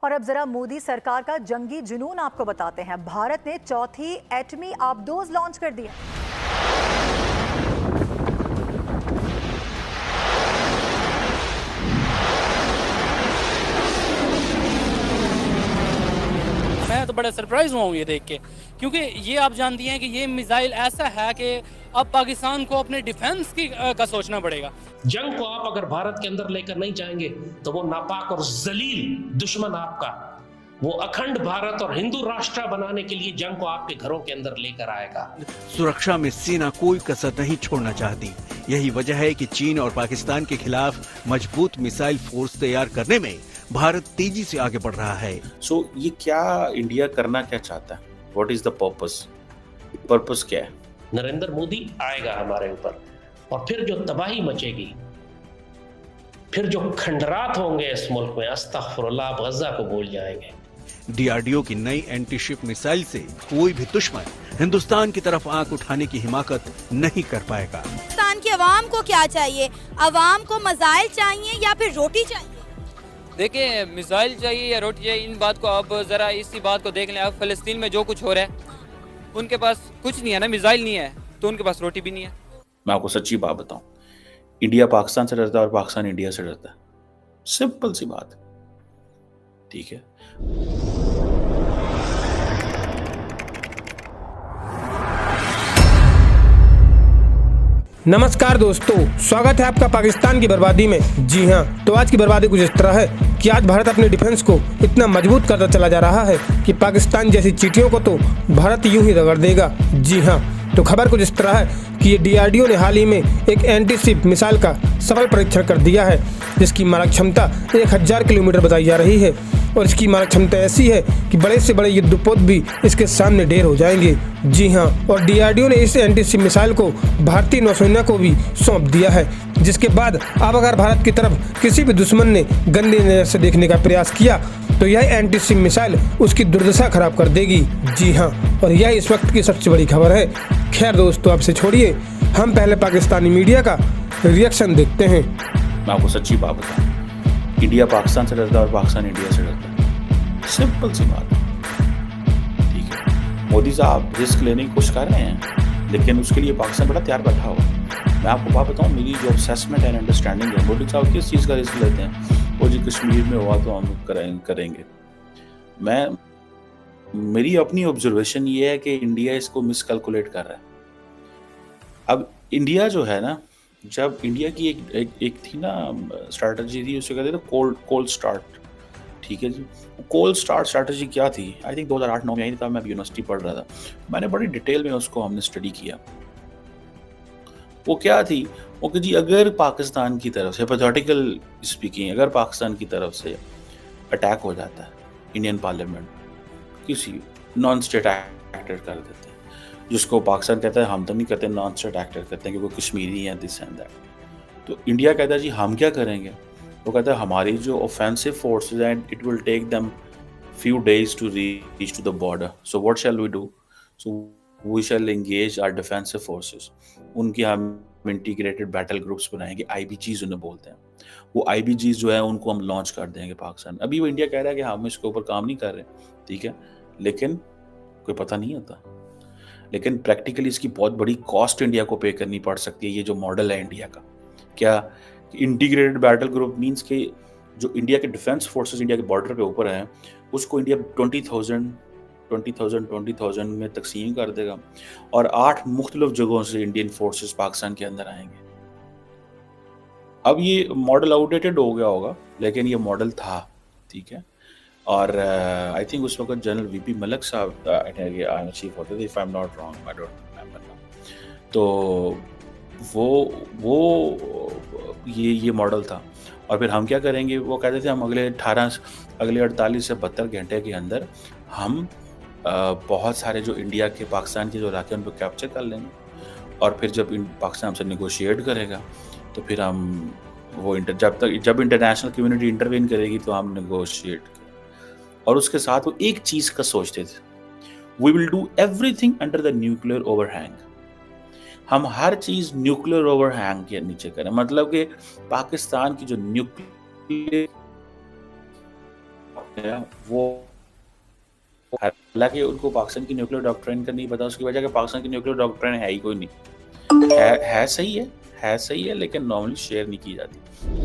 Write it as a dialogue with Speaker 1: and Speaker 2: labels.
Speaker 1: और अब जरा मोदी सरकार का जंगी जुनून आपको बताते हैं। भारत ने चौथी एटमी आबदोज लॉन्च कर दी है।
Speaker 2: मैं तो बड़ा सरप्राइज हुआ हूँ ये देख के, क्योंकि ये आप जानती हैं कि ये मिसाइल ऐसा है कि अब पाकिस्तान को अपने डिफेंस का सोचना पड़ेगा।
Speaker 3: जंग को आप अगर भारत के अंदर लेकर नहीं जाएंगे तो वो नापाक और जलील दुश्मन आपका वो अखंड भारत और हिंदू राष्ट्र बनाने के लिए जंग को आपके घरों के अंदर लेकर आएगा।
Speaker 4: सुरक्षा में सेना कोई कसर नहीं छोड़ना चाहती। यही वजह है कि चीन और पाकिस्तान के खिलाफ मजबूत मिसाइल फोर्स तैयार करने में भारत तेजी से आगे बढ़ रहा है।
Speaker 5: ये क्या इंडिया करना क्या चाहता है? व्हाट इज द पर्पस क्या है?
Speaker 3: नरेंद्र मोदी आएगा हमारे ऊपर और फिर जो तबाही मचेगी, फिर जो खंडरात होंगे इस मुल्क में, अस्तगफुरुल्लाह, आप गजा को भूल जाएंगे।
Speaker 4: डीआरडीओ की नई एंटीशिप मिसाइल से कोई भी दुश्मन हिंदुस्तान की तरफ आंख उठाने की हिमाकत नहीं कर पाएगा।
Speaker 6: पाकिस्तान की आवाम को क्या चाहिए? आवाम को मिसाइल चाहिए या फिर रोटी चाहिए?
Speaker 2: देखिए, मिसाइल चाहिए या रोटी चाहिए, इन बात को आप जरा इसी बात को देख लें। अब फलस्तीन में जो कुछ हो रहा है, उनके पास कुछ नहीं है ना, मिसाइल नहीं है तो उनके पास रोटी भी नहीं है।
Speaker 5: मैं आपको सच्ची बात बताऊं, इंडिया पाकिस्तान से डरता है और पाकिस्तान इंडिया से डरता है। सिंपल सी बात, ठीक है।
Speaker 7: नमस्कार दोस्तों, स्वागत है आपका पाकिस्तान की बर्बादी में। जी हाँ, तो आज की बर्बादी कुछ इस तरह है कि आज भारत अपने डिफेंस को इतना मजबूत करता चला जा रहा है कि पाकिस्तान जैसी चींटियों को तो भारत यूं ही रगड़ देगा। जी हाँ, तो खबर कुछ इस तरह है कि ये डीआरडीओ ने हाल ही में एक एंटीशिप मिसाइल का सफल परीक्षण कर दिया है, जिसकी मारक क्षमता 1000 किलोमीटर बताई जा रही है। और इसकी मारक क्षमता ऐसी है कि बड़े से बड़े युद्धपोत भी इसके सामने ढेर हो जाएंगे। जी हाँ, और डीआरडीओ ने इस एंटीशिप मिसाइल को भारतीय नौसेना को भी सौंप दिया है, जिसके बाद अब अगर भारत की तरफ किसी भी दुश्मन ने गंदी नजर से देखने का प्रयास किया तो यह एंटीशिप मिसाइल उसकी दुर्दशा खराब कर देगी। जी हाँ, और यह इस वक्त की सबसे बड़ी खबर है। खैर दोस्तों, आपसे छोड़िए, हम पहले पाकिस्तानी मीडिया का रिएक्शन देखते हैं।
Speaker 5: मैं आपको सच्ची बात बताऊं, इंडिया पाकिस्तान से डरता है और पाकिस्तान इंडिया से डरता है। सिंपल सी बात, ठीक है। मोदी साहब रिस्क लेने की कोशिश कर रहे हैं, लेकिन उसके लिए पाकिस्तान बड़ा तैयार बैठा हुआ है। मैं आपको बात बताऊं, मेरी जो असेसमेंट एंड अंडरस्टैंडिंग है, मोदी साहब किस चीज़ का रिस्क लेते हैं? वो जी कश्मीर में हुआ तो हम करेंगे। मेरी अपनी ऑब्जर्वेशन ये है कि इंडिया इसको मिसकैलकुलेट कर रहा है। अब इंडिया जो है ना, जब इंडिया की एक थी ना स्ट्रैटेजी थी, उसे कहते थे कोल्ड स्टार्ट, ठीक है जी। कोल्ड स्टार्ट स्ट्रैटेजी क्या थी? आई थिंक 2008-9 में आई था, मैं यूनिवर्सिटी पढ़ रहा था, मैंने बड़ी डिटेल में उसको हमने स्टडी किया। वो क्या थी? वो कि जी अगर पाकिस्तान की तरफ से, हिपोथेटिकल स्पीकिंग, अगर पाकिस्तान की तरफ से अटैक हो जाता है, इंडियन पार्लियामेंट किसी नॉन स्टेट एक्टर कर देते हैं, जिसको पाकिस्तान कहता है, हम तो नहीं कहते, नॉन स्टेट एक्टर कहते हैं क्योंकि कश्मीरी है, दिस एंड दैट। तो इंडिया कहता है जी हम क्या करेंगे? वो कहता है हमारी जो ऑफेंसिव फोर्सेस हैं, it will take them few days to reach to the border, so what shall we do? So we shall engage our defensive forces. उनकी हम इंटीग्रेटेड बैटल ग्रुप्स बनाएंगे, आईबीजीज उन्हें बोलते हैं। वो आईबीजीज जो है उनको हम लॉन्च कर देंगे पाकिस्तान। अभी वो इंडिया कह रहा है कि हम इसके ऊपर काम नहीं कर रहे, ठीक है, लेकिन कोई पता नहीं होता। लेकिन प्रैक्टिकली इसकी बहुत बड़ी कॉस्ट इंडिया को पे करनी पड़ सकती है। ये जो मॉडल है इंडिया का, क्या इंटीग्रेटेड बैटल ग्रुप मींस के जो इंडिया के डिफेंस फोर्सेस इंडिया के बॉर्डर पे ऊपर हैं, उसको इंडिया 20,000 में तकसीम कर देगा और 8 मुख्तलिफ जगहों से इंडियन फोर्सेस पाकिस्तान के अंदर आएंगे। अब ये मॉडल आउटडेटेड हो गया होगा, लेकिन ये मॉडल था, ठीक है। और आई थिंक उस वक्त जनरल वीपी मलिक साहब चीफ होते थे, if I am not wrong, I don't remember now. तो वो ये मॉडल था। और फिर हम क्या करेंगे? वो कहते थे हम अगले 48 से 72 घंटे के अंदर हम बहुत सारे जो इंडिया के, पाकिस्तान के जो इलाके हैं उनको कैप्चर कर लेंगे, और फिर जब पाकिस्तान हमसे नेगोशिएट करेगा तो फिर हम वो जब इंटरनेशनल कम्युनिटी इंटरवेन करेगी तो हम नेगोशिएट करें। और उसके साथ वो एक चीज़ का सोचते थे, we will do everything under the nuclear overhang. हम हर चीज़ न्यूक्लियर ओवरहैंग के नीचे करें, मतलब कि पाकिस्तान की जो न्यूक्लियर गया वो, हालांकि उनको पाकिस्तान की न्यूक्लियर डॉक्ट्रिन का नहीं पता, उसकी वजह कि पाकिस्तान की न्यूक्लियर डॉक्ट्रिन है ही कोई नहीं, है सही है, लेकिन नॉर्मली शेयर नहीं की जाती।